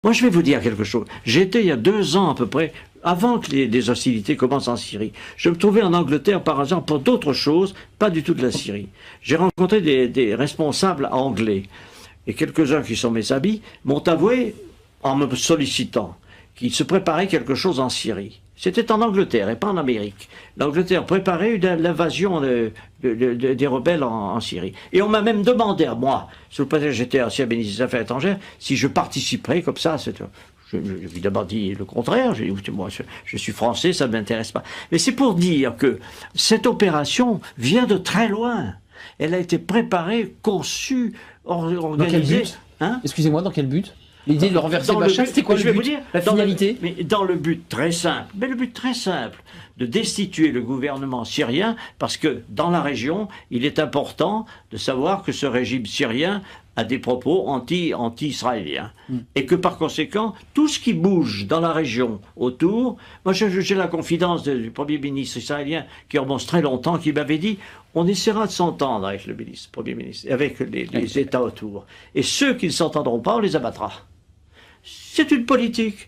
Moi, je vais vous dire quelque chose. J'étais il y a 2 ans à peu près, avant que les hostilités commencent en Syrie. Je me trouvais en Angleterre par hasard pour d'autres choses, pas du tout de la Syrie. J'ai rencontré des responsables anglais. Et quelques-uns qui sont mes amis m'ont avoué, en me sollicitant, qu'il se préparait quelque chose en Syrie. C'était en Angleterre et pas en Amérique. L'Angleterre préparait l'invasion des rebelles en Syrie. Et on m'a même demandé à moi, sous le prétexte que j'étais ancien ministre des Affaires étrangères, si je participerais comme ça. J'ai évidemment dit le contraire. J'ai dit, écoutez, moi, je suis français, ça ne m'intéresse pas. Mais c'est pour dire que cette opération vient de très loin. Elle a été préparée, conçue, organisée. Dans quel but Excusez-moi, dans quel but? L'idée de renverser Bachar, c'était quoi le but? La finalité? Mais dans le but très simple, de destituer le gouvernement syrien, parce que dans la région, il est important de savoir que ce régime syrien a des propos anti-israéliens. Et que par conséquent, tout ce qui bouge dans la région autour, moi j'ai la confidence du Premier ministre israélien qui remonte très longtemps, qui m'avait dit on essaiera de s'entendre avec le Premier ministre, avec les États autour. Et ceux qui ne s'entendront pas, on les abattra. C'est une politique.